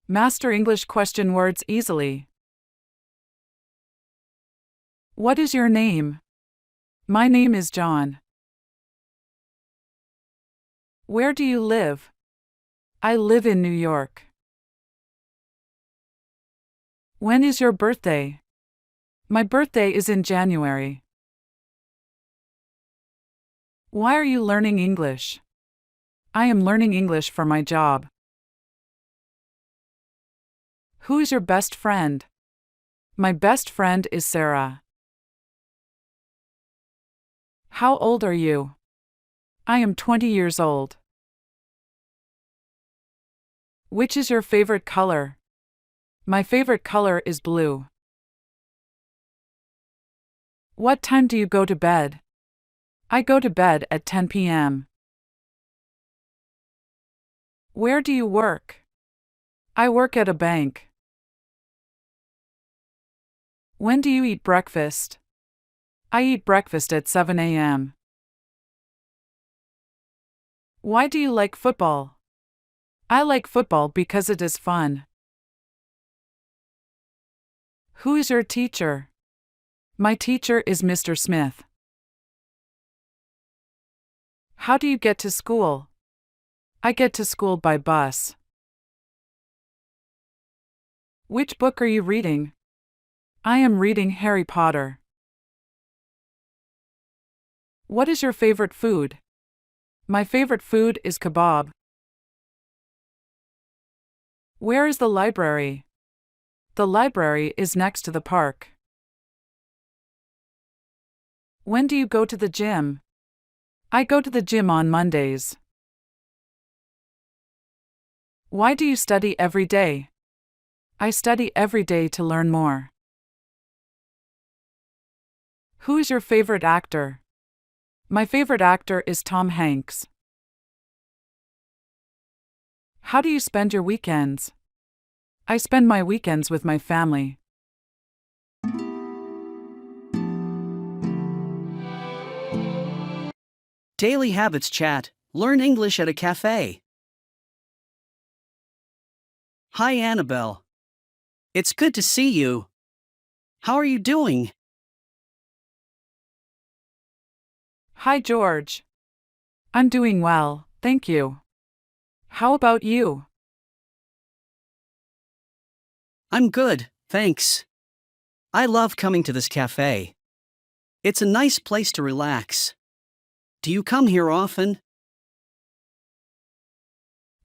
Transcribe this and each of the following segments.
Master English question words easily. What is your name? My name is John. Where do you live? I live in New York. When is your birthday? My birthday is in January. Why are you learning English? I am learning English for my job. Who is your best friend? My best friend is Sarah. How old are you? I am 20 years old. Which is your favorite color? My favorite color is blue. What time do you go to bed? I go to bed at 10 p.m. Where do you work? I work at a bank. When do you eat breakfast? I eat breakfast at 7 a.m. Why do you like football? I like football because it is fun. Who is your teacher? My teacher is Mr. Smith. How do you get to school? I get to school by bus. Which book are you reading? I am reading Harry Potter. What is your favorite food? My favorite food is kebab. Where is the library? The library is next to the park. When do you go to the gym? I go to the gym on Mondays. Why do you study every day? I study every day to learn more. Who is your favorite actor? My favorite actor is Tom Hanks. How do you spend your weekends? I spend my weekends with my family. Daily Habits Chat. Learn English at a cafe. Hi Annabelle. It's good to see you. How are you doing? Hi George. I'm doing well, thank you. How about you? I'm good, thanks. I love coming to this cafe. It's a nice place to relax. Do you come here often?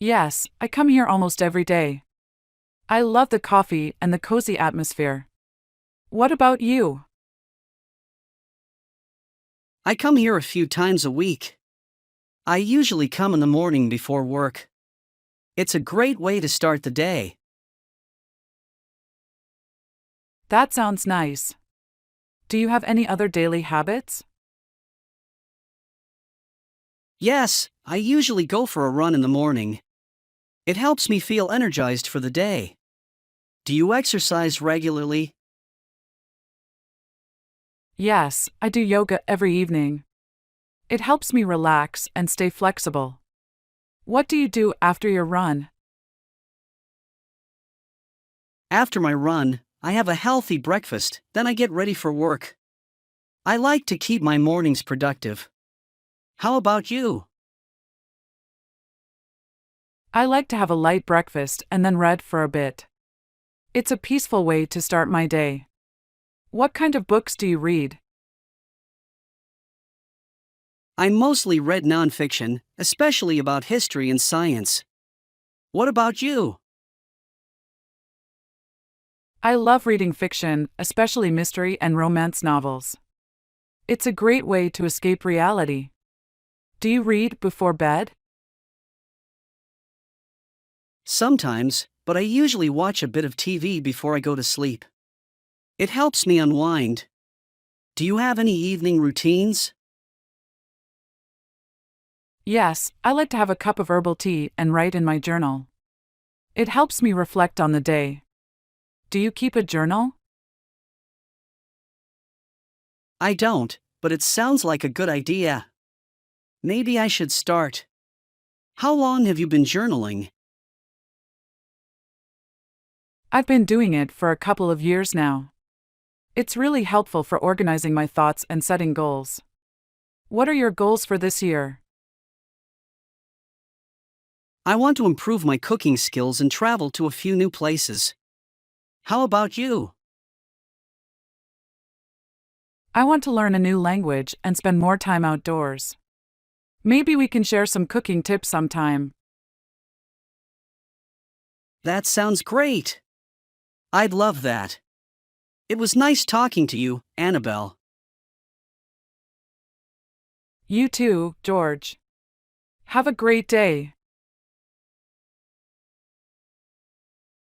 Yes, I come here almost every day. I love the coffee and the cozy atmosphere. What about you? I come here a few times a week. I usually come in the morning before work. It's a great way to start the day. That sounds nice. Do you have any other daily habits? Yes, I usually go for a run in the morning. It helps me feel energized for the day. Do you exercise regularly? Yes, I do yoga every evening. It helps me relax and stay flexible. What do you do after your run? After my run, I have a healthy breakfast, then I get ready for work. I like to keep my mornings productive. How about you? I like to have a light breakfast and then read for a bit. It's a peaceful way to start my day. What kind of books do you read? I mostly read nonfiction, especially about history and science. What about you? I love reading fiction, especially mystery and romance novels. It's a great way to escape reality. Do you read before bed? Sometimes, but I usually watch a bit of TV before I go to sleep. It helps me unwind. Do you have any evening routines? Yes, I like to have a cup of herbal tea and write in my journal. It helps me reflect on the day. Do you keep a journal? I don't, but it sounds like a good idea. Maybe I should start. How long have you been journaling? I've been doing it for a couple of years now. It's really helpful for organizing my thoughts and setting goals. What are your goals for this year? I want to improve my cooking skills and travel to a few new places. How about you? I want to learn a new language and spend more time outdoors. Maybe we can share some cooking tips sometime. That sounds great. I'd love that. It was nice talking to you, Annabelle. You too, George. Have a great day.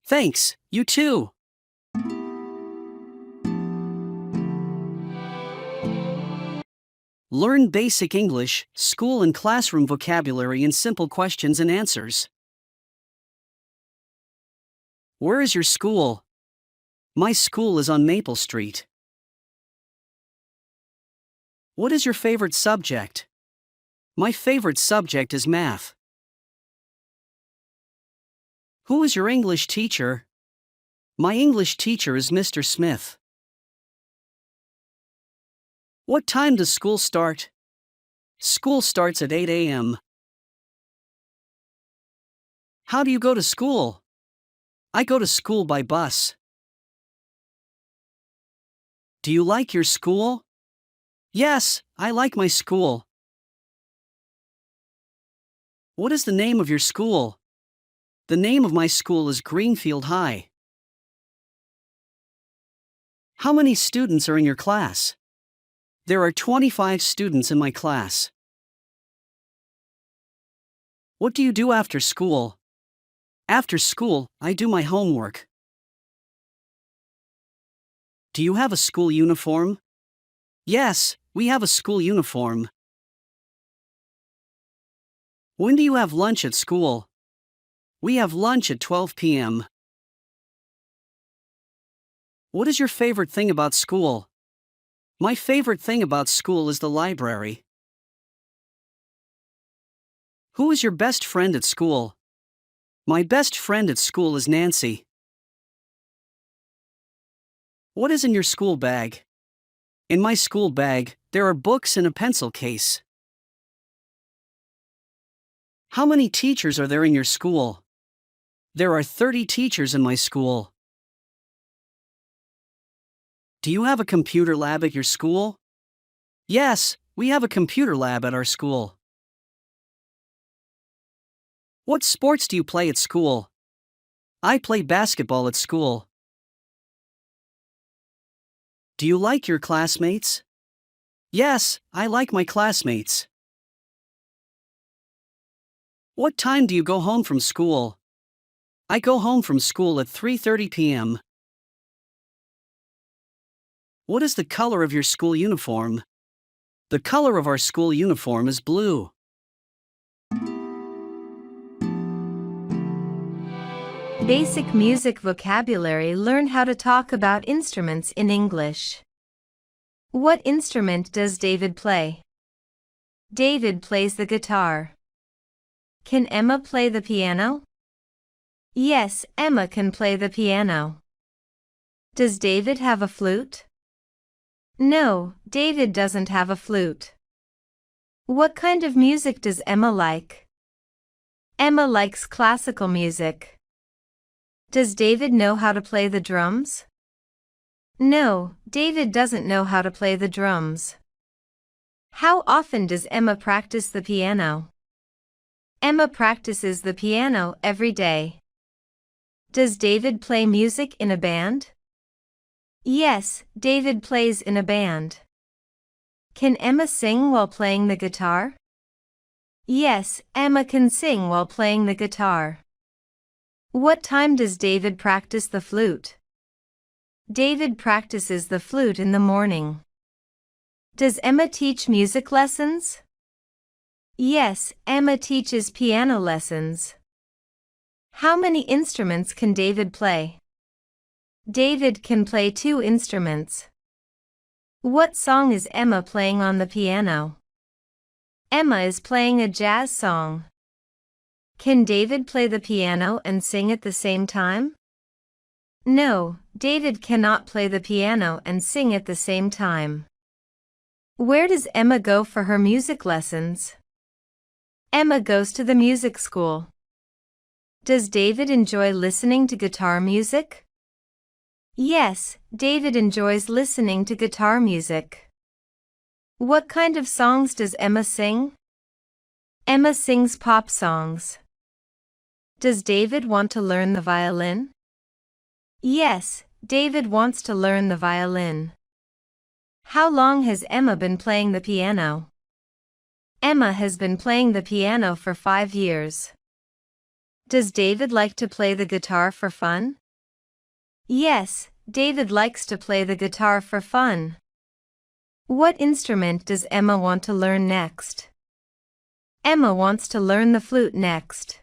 Thanks, you too. Learn basic English, school and classroom vocabulary in simple questions and answers. Where is your school? My school is on Maple Street. What is your favorite subject? My favorite subject is math. Who is your English teacher? My English teacher is Mr. Smith. What time does school start? School starts at 8 a.m. How do you go to school? I go to school by bus. Do you like your school? Yes, I like my school. What is the name of your school? The name of my school is Greenfield High. How many students are in your class? There are 25 students in my class. What do you do after school? After school, I do my homework. Do you have a school uniform? Yes, we have a school uniform. When do you have lunch at school? We have lunch at 12 p.m. What is your favorite thing about school? My favorite thing about school is the library. Who is your best friend at school? My best friend at school is Nancy. What is in your school bag? In my school bag, there are books and a pencil case. How many teachers are there in your school? There are 30 teachers in my school. Do you have a computer lab at your school? Yes, we have a computer lab at our school. What sports do you play at school? I play basketball at school. Do you like your classmates? Yes, I like my classmates. What time do you go home from school? I go home from school at 3:30 p.m. What is the color of your school uniform? The color of our school uniform is blue. Basic music vocabulary. Learn how to talk about instruments in English. What instrument does David play? David plays the guitar. Can Emma play the piano? Yes, Emma can play the piano. Does David have a flute? No, David doesn't have a flute. What kind of music does Emma like? Emma likes classical music. Does David know how to play the drums? No, David doesn't know how to play the drums. How often does Emma practice the piano? Emma practices the piano every day. Does David play music in a band? Yes, David plays in a band. Can Emma sing while playing the guitar? Yes, Emma can sing while playing the guitar. What time does David practice the flute? David practices the flute in the morning. Does Emma teach music lessons? Yes, Emma teaches piano lessons. How many instruments can David play? David can play 2 instruments. What song is Emma playing on the piano? Emma is playing a jazz song. Can David play the piano and sing at the same time? No, David cannot play the piano and sing at the same time. Where does Emma go for her music lessons? Emma goes to the music school. Does David enjoy listening to guitar music? Yes, David enjoys listening to guitar music. What kind of songs does Emma sing? Emma sings pop songs. Does David want to learn the violin? Yes, David wants to learn the violin. How long has Emma been playing the piano? Emma has been playing the piano for 5 years. Does David like to play the guitar for fun? Yes, David likes to play the guitar for fun. What instrument does Emma want to learn next? Emma wants to learn the flute next.